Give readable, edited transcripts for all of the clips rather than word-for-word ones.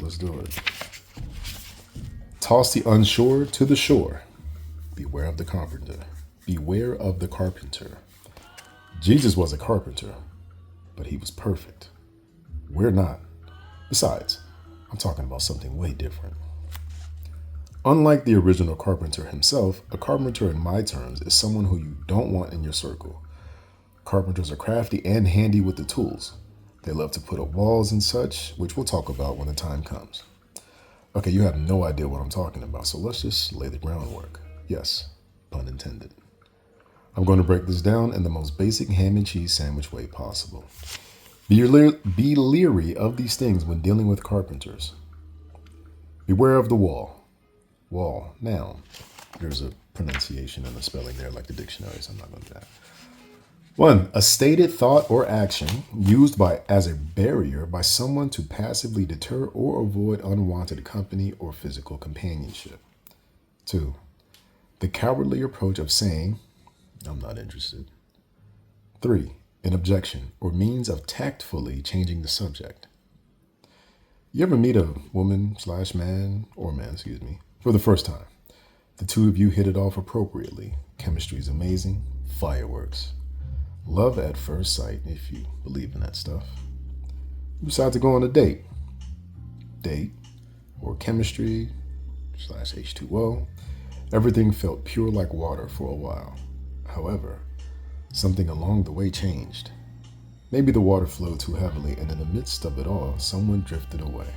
let's do it. Toss the unsure to the shore. Beware of the carpenter. Beware of the carpenter. Jesus was a carpenter, but he was perfect. We're not. Besides, I'm talking about something way different. Unlike the original carpenter himself, a carpenter in my terms is someone who you don't want in your circle. Carpenters are crafty and handy with the tools. They love to put up walls and such, which we'll talk about when the time comes. Okay, you have no idea what I'm talking about, so let's just lay the groundwork. Yes, pun intended. I'm going to break this down in the most basic ham and cheese sandwich way possible. Be leery of these things when dealing with carpenters. Beware of the wall. Wall, noun. There's a pronunciation and a spelling there like the dictionary, so I'm not going to do that. 1. A stated thought or action used as a barrier by someone to passively deter or avoid unwanted company or physical companionship. 2. The cowardly approach of saying, I'm not interested. 3. An objection or means of tactfully changing the subject. You ever meet a woman/man, or man, for the first time? The two of you hit it off appropriately. Chemistry is amazing. Fireworks. Love at first sight, if you believe in that stuff. You decide to go on a date. Date, or chemistry/H2O. Everything felt pure like water for a while. However, something along the way changed. Maybe the water flowed too heavily, and in the midst of it all, someone drifted away.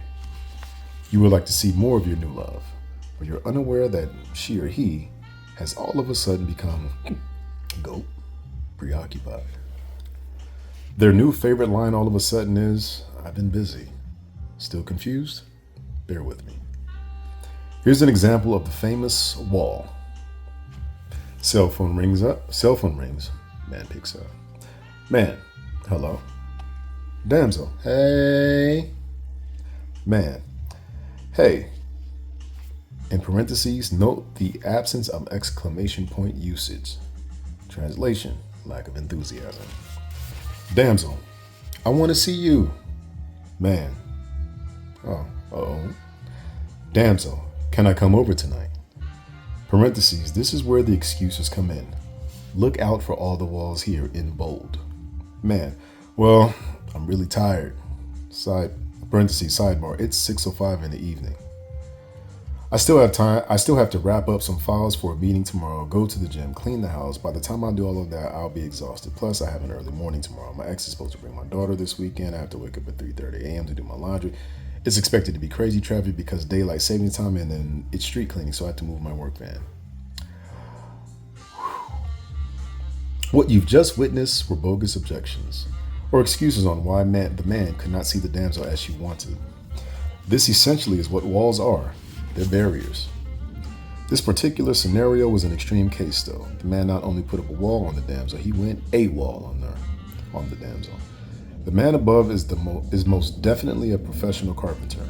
You would like to see more of your new love, but you're unaware that she or he has all of a sudden become preoccupied. Their new favorite line all of a sudden is, I've been busy. Still confused? Bear with me. Here's an example of the famous wall. Cell phone rings. Man picks up. Man, hello. Damsel, hey. Man, hey. In parentheses, note the absence of exclamation point usage. Translation, lack of enthusiasm. Damsel, I want to see you. Man. Damsel, can I come over tonight? Parentheses, this is where the excuses come in. Look out for all the walls here in bold. Man, well, I'm really tired. Sidebar, it's 6:05 in the evening. I still have time. I still have to wrap up some files for a meeting tomorrow, go to the gym, clean the house. By the time I do all of that, I'll be exhausted. Plus, I have an early morning tomorrow. My ex is supposed to bring my daughter this weekend. I have to wake up at 3:30 a.m. to do my laundry. It's expected to be crazy traffic because daylight saving time, and then it's street cleaning, so I have to move my work van. What you've just witnessed were bogus objections, or excuses on why the man could not see the damsel as she wanted. This essentially is what walls are. They're barriers. This particular scenario was an extreme case, though. The man not only put up a wall on the damsel, he went a wall on the damsel. The man above is most definitely a professional carpenter.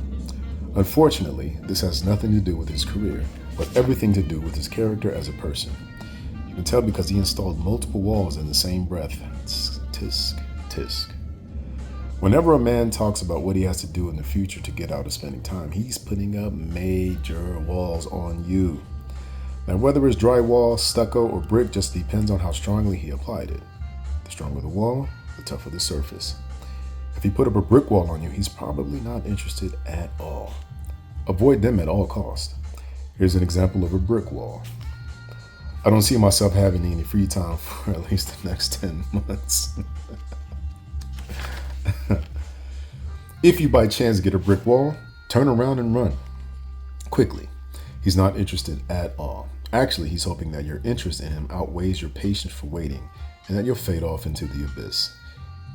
Unfortunately, this has nothing to do with his career, but everything to do with his character as a person. You can tell because he installed multiple walls in the same breath. Tisk, tisk. Whenever a man talks about what he has to do in the future to get out of spending time, he's putting up major walls on you. Now, whether it's drywall, stucco, or brick just depends on how strongly he applied it. The stronger the wall, the tougher the surface. If he put up a brick wall on you, he's probably not interested at all. Avoid them at all costs. Here's an example of a brick wall. I don't see myself having any free time for at least the next 10 months. If you by chance get a brick wall, turn around and run quickly. He's not interested at all. Actually, he's hoping that your interest in him outweighs your patience for waiting and that you'll fade off into the abyss.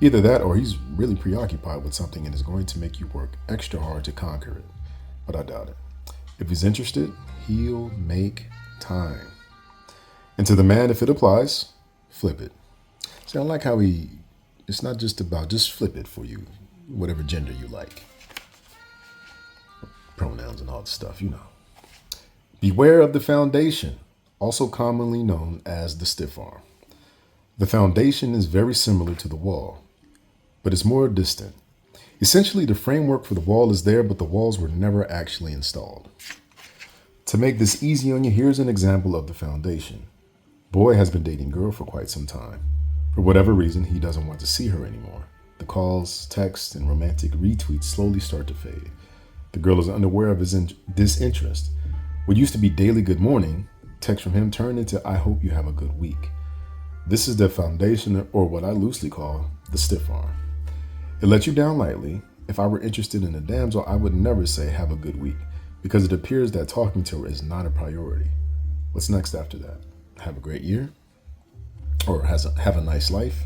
Either that or he's really preoccupied with something and is going to make you work extra hard to conquer it. But I doubt it. If he's interested, he'll make time. And to the man, if it applies, flip it. See, I like how it's not just about just flip it for you, whatever gender you like. Pronouns and all the stuff, you know. Beware of the foundation, also commonly known as the stiff arm. The foundation is very similar to the wall, but it's more distant. Essentially, the framework for the wall is there, but the walls were never actually installed. To make this easy on you, here's an example of the foundation. Boy has been dating girl for quite some time. For whatever reason, he doesn't want to see her anymore. The calls, texts, and romantic retweets slowly start to fade. The girl is unaware of his disinterest. What used to be daily good morning, text from him turned into I hope you have a good week. This is the foundation, or what I loosely call the stiff arm. It lets you down lightly. If I were interested in a damsel, I would never say have a good week, because it appears that talking to her is not a priority. What's next after that? Have a great year? Or have a nice life?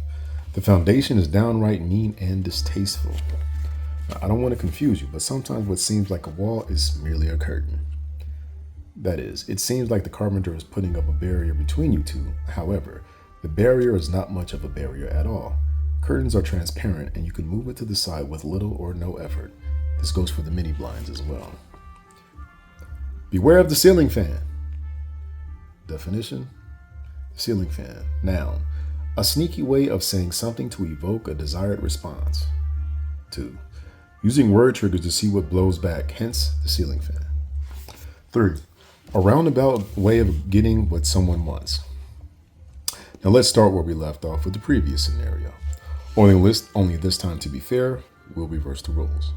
The foundation is downright mean and distasteful. Now, I don't want to confuse you, but sometimes what seems like a wall is merely a curtain. That is, it seems like the carpenter is putting up a barrier between you two. However, the barrier is not much of a barrier at all. Curtains are transparent and you can move it to the side with little or no effort. This goes for the mini blinds as well. Beware of the ceiling fan. Definition: ceiling fan. Noun: a sneaky way of saying something to evoke a desired response. 2. Using word triggers to see what blows back, hence the ceiling fan. 3. A roundabout way of getting what someone wants. Now let's start where we left off with the previous scenario. Only this time, to be fair, we'll reverse the roles.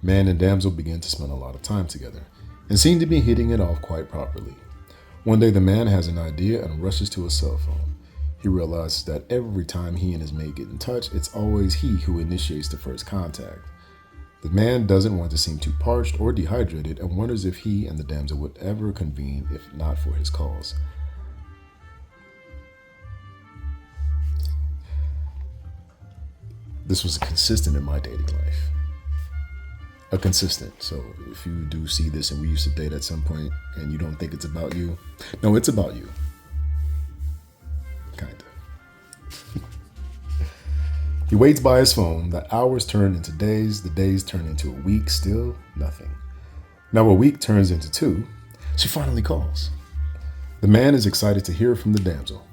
Man and damsel begin to spend a lot of time together and seem to be hitting it off quite properly. One day the man has an idea and rushes to his cell phone. He realizes that every time he and his mate get in touch, it's always he who initiates the first contact. The man doesn't want to seem too parched or dehydrated and wonders if he and the damsel would ever convene if not for his calls. This was consistent in my dating life. A consistent. So if you do see this and we used to date at some point and you don't think it's about you, no, it's about you. Kind of. He waits by his phone. The hours turn into days. The days turn into a week. Still nothing. Now a week turns into 2. She finally calls. The man is excited to hear from the damsel.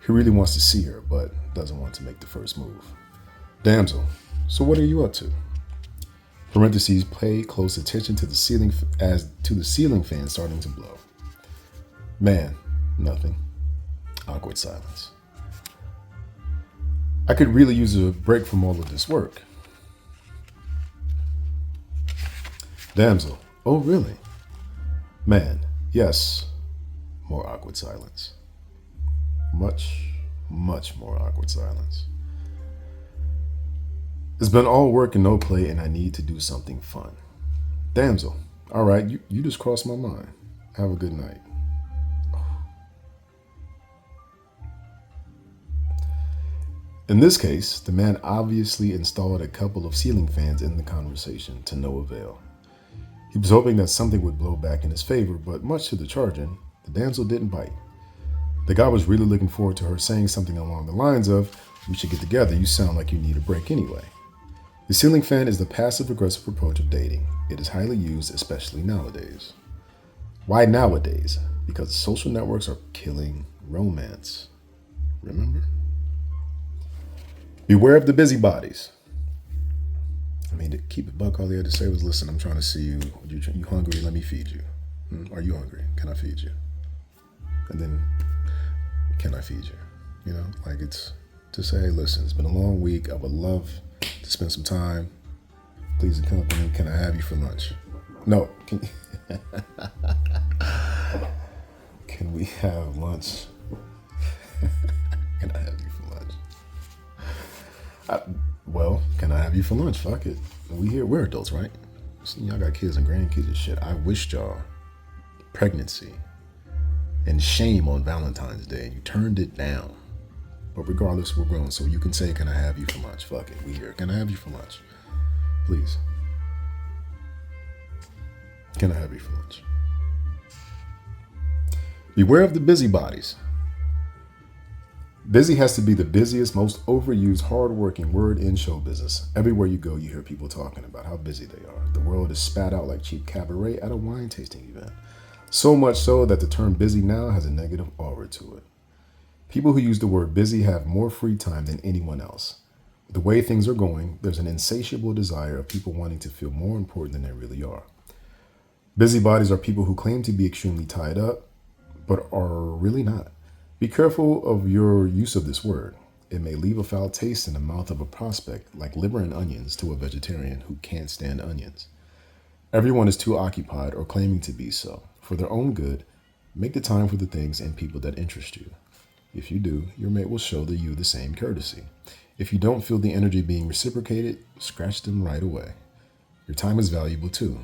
He really wants to see her, but doesn't want to make the first move. Damsel, so what are you up to? Parentheses, pay close attention to the ceiling fan starting to blow. Man, nothing. Awkward silence. I could really use a break from all of this work. Damsel, oh really? Man, yes. More awkward silence. Much, much more awkward silence. It's been all work and no play, and I need to do something fun. Damsel, all right, you just crossed my mind. Have a good night. In this case, the man obviously installed a couple of ceiling fans in the conversation to no avail. He was hoping that something would blow back in his favor, but much to the chagrin, the damsel didn't bite. The guy was really looking forward to her saying something along the lines of, "We should get together, you sound like you need a break anyway." The ceiling fan is the passive-aggressive approach of dating. It is highly used, especially nowadays. Why nowadays? Because social networks are killing romance. Remember? Beware of the busybodies. I mean, to keep it buck, all he had to say was, listen, I'm trying to see you. You hungry? Let me feed you. Are you hungry? Can I feed you? And then, can I feed you? You know, like it's to say, hey, listen, it's been a long week. I would love to spend some time. Please accompany. Can I have you for lunch? No. Can we have lunch? Can I have you for lunch? Well, can I have you for lunch? Fuck it. We're adults, right? So y'all got kids and grandkids and shit. I wished y'all pregnancy and shame on Valentine's Day, and you turned it down. But regardless, we're grown, so you can say, can I have you for lunch? Fuck it, we here. Can I have you for lunch? Please. Can I have you for lunch? Beware of the busybodies. Busy has to be the busiest, most overused, hardworking word in show business. Everywhere you go, you hear people talking about how busy they are. The world is spat out like cheap cabaret at a wine tasting event. So much so that the term busy now has a negative aura to it. People who use the word busy have more free time than anyone else. the way things are going, there's an insatiable desire of people wanting to feel more important than they really are. Busybodies are people who claim to be extremely tied up, but are really not. Be careful of your use of this word. It may leave a foul taste in the mouth of a prospect, like liver and onions to a vegetarian who can't stand onions. Everyone is too occupied or claiming to be so. For their own good, make the time for the things and people that interest you. If you do, your mate will show you the same courtesy. If you don't feel the energy being reciprocated, scratch them right away. Your time is valuable too.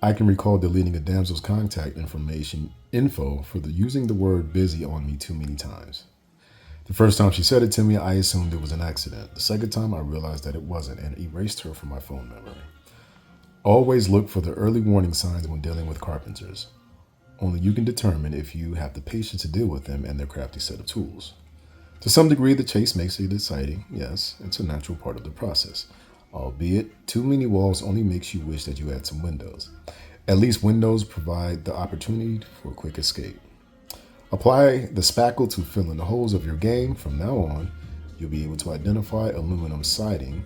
I can recall deleting a damsel's contact info for using the word busy on me too many times. The first time she said it to me, I assumed it was an accident. The second time, I realized that it wasn't and erased her from my phone memory. Always look for the early warning signs when dealing with carpenters. Only you can determine if you have the patience to deal with them and their crafty set of tools. To some degree, the chase makes it exciting. Yes, it's a natural part of the process. Albeit, too many walls only makes you wish that you had some windows. At least windows provide the opportunity for a quick escape. Apply the spackle to fill in the holes of your game. From now on, you'll be able to identify aluminum siding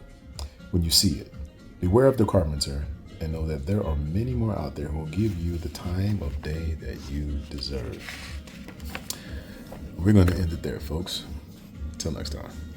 when you see it. Beware of the carpenter and know that there are many more out there who will give you the time of day that you deserve. We're going to end it there, folks. Until next time.